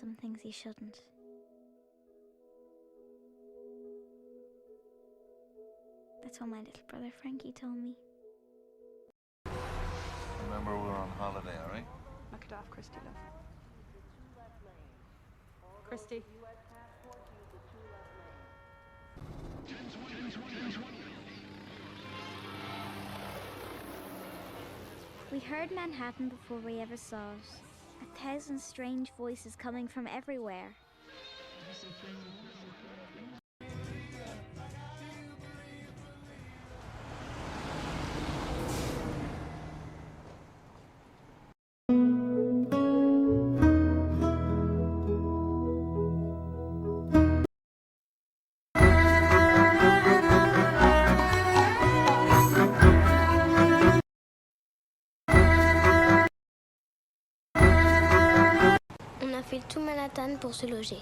some things he shouldn't. That's what my little brother Frankie told me. Remember, we're on holiday, all right? Knock it off, Christy, love. Christy. We heard Manhattan before we ever saw it. 1,000 strange voices coming from everywhere. On a fait tout Manhattan pour se loger.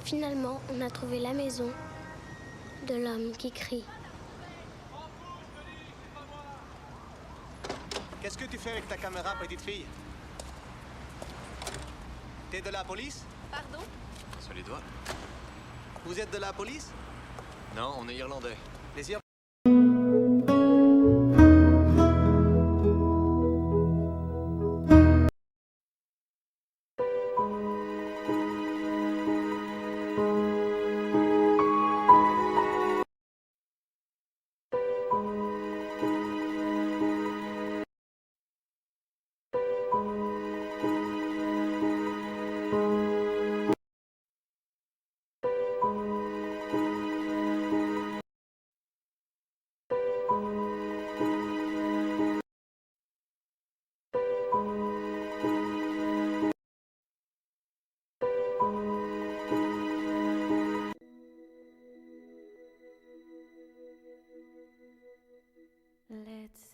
Finalement, on a trouvé la maison de l'homme qui crie. Qu'est-ce que tu fais avec ta caméra, petite fille? T'es de la police? Pardon? Sur les doigts. Vous êtes de la police? Non, on est irlandais. Les Ir- Let's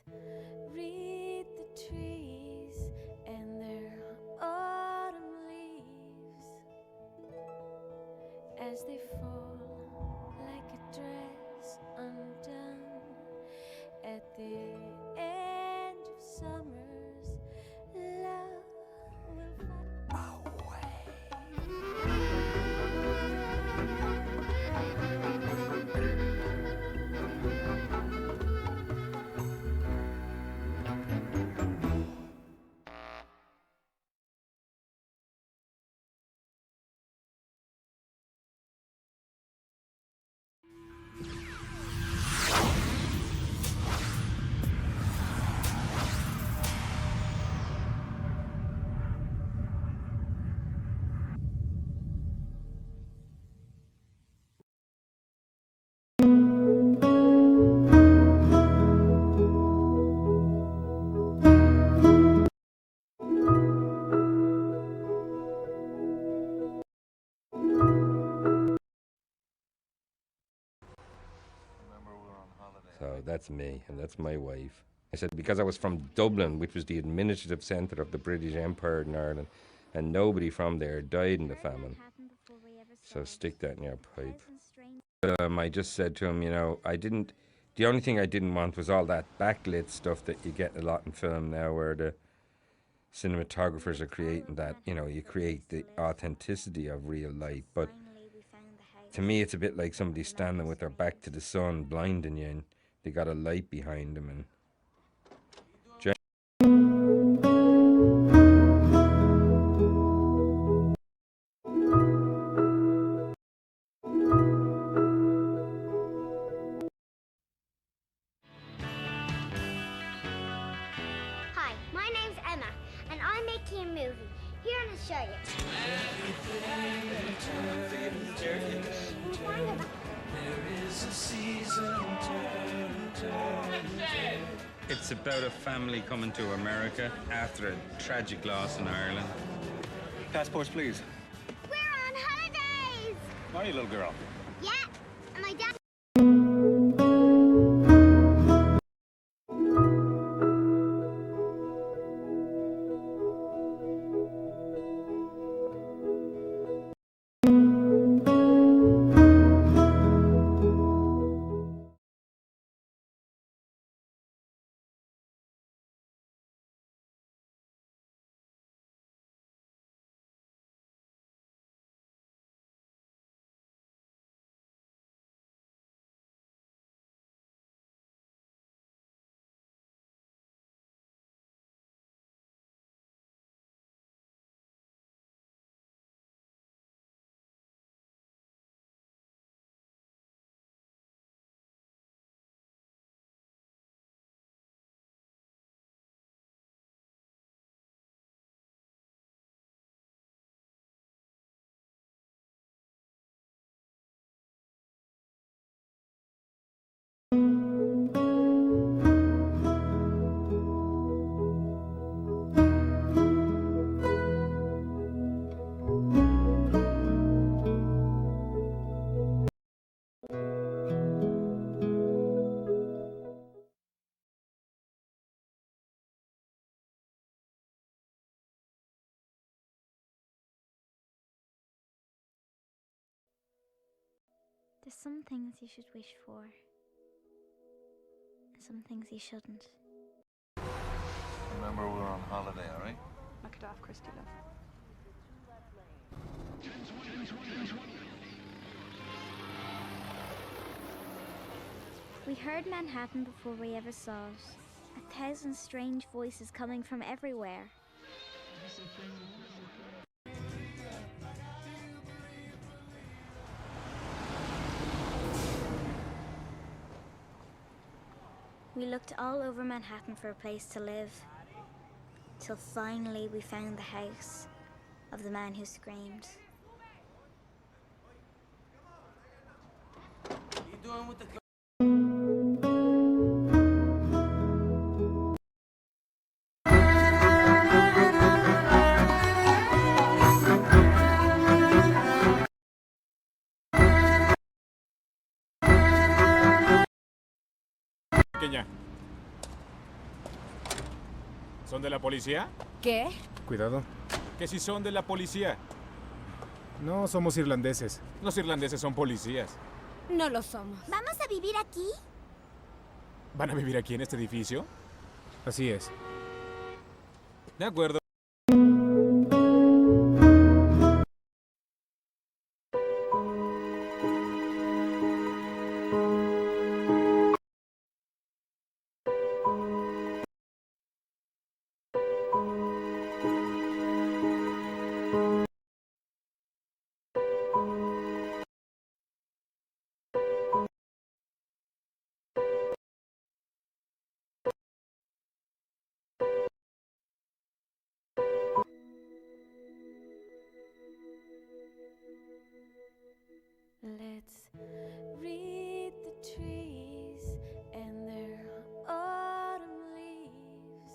read the trees and their autumn leaves as they fall like a dress undone at the end of summer's love will find So that's me, and that's my wife. I said, because I was from Dublin, which was the administrative centre of the British Empire in Ireland, and nobody from there died in the famine. So stick that in your pipe. I just said to him, you know, the only thing I didn't want was all that backlit stuff that you get a lot in film now, where the cinematographers are creating that, you know, you create the authenticity of real light. But to me, it's a bit like somebody standing with their back to the sun, blinding you, and they got a light behind them. And Hi, my name's Emma, and I'm making a movie. Here to show you. it's about a family coming to America after a tragic loss in Ireland. Passports, please. We're on holidays! Are you, little girl? Yeah, and my dad... There's some things you should wish for, and some things you shouldn't. Remember, we were on holiday, all right? Knock it off, Christy, love. We heard Manhattan before we ever saw it. 1,000 strange voices coming from everywhere. We looked all over Manhattan for a place to live, till finally we found the house of the man who screamed. Pequeña. ¿Son de la policía? ¿Qué? Cuidado. Que si son de la policía. No somos irlandeses. Los irlandeses son policías. No lo somos. ¿Vamos a vivir aquí? ¿Van a vivir aquí en este edificio? Así es. De acuerdo. Let's read the trees and their autumn leaves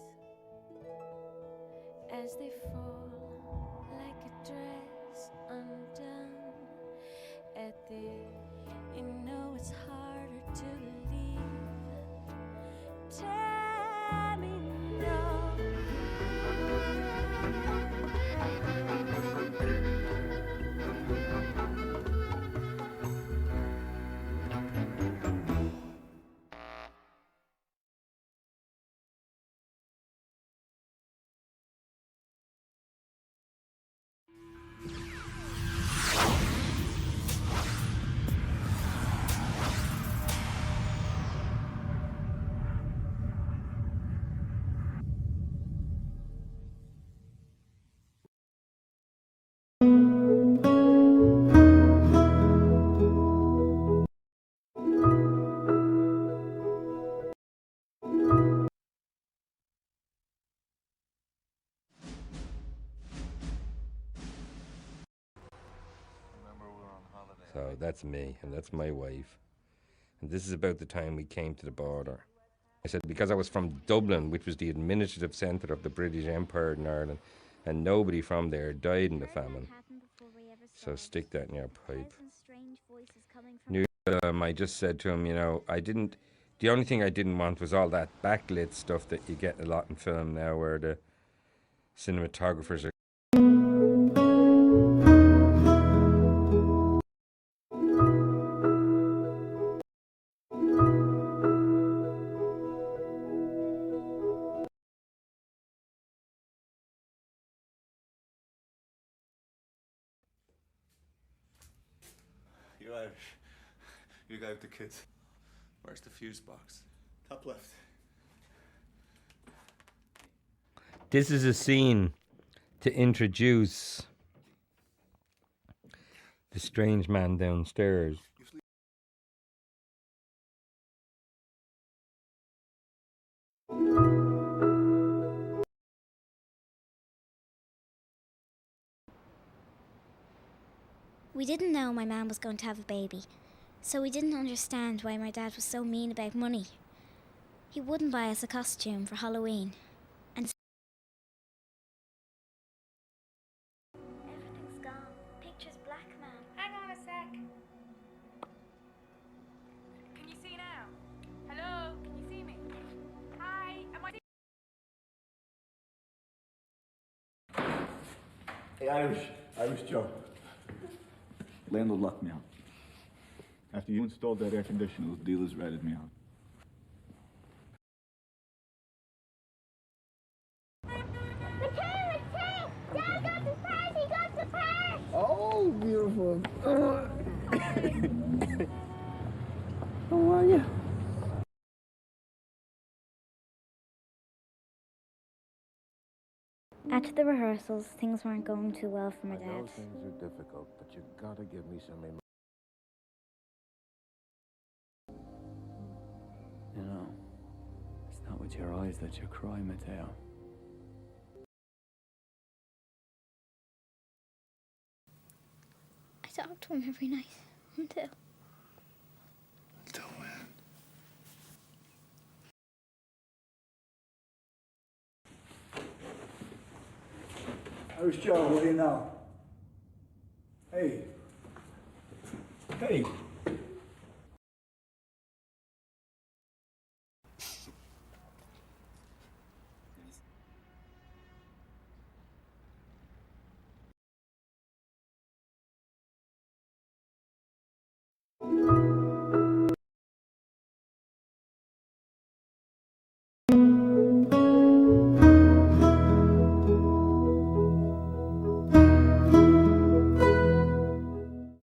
as they fall like a dress undone at the you know it's harder to leave. Tell me no. So that's me, and that's my wife. And this is about the time we came to the border. I said, because I was from Dublin, which was the administrative centre of the British Empire in Ireland, and nobody from there died in the famine. So stick that in your pipe. I just said to him, you know, the only thing I didn't want was all that backlit stuff that you get a lot in film now, where the cinematographers are You Irish. You guy with the kids. Where's the fuse box? Top left. This is a scene to introduce the strange man downstairs. We didn't know my mum was going to have a baby, so we didn't understand why my dad was so mean about money. He wouldn't buy us a costume for Halloween, and everything's gone. Picture's black, man. Hang on a sec. Can you see now? Hello? Can you see me? Hi? Am I... Hey, Irish Joe. Landlord locked me out. After you installed that air conditioner, those dealers ratted me out. Return! Dad got the purse! He got the purse! Oh, beautiful. How are you? After the rehearsals, things weren't going too well for my I know dad. things are difficult, but you gotta give me some emotion. You know, it's not with your eyes that you cry, Matteo. I talk to him every night until when? How's Joe? What do you know? Hey. Hey.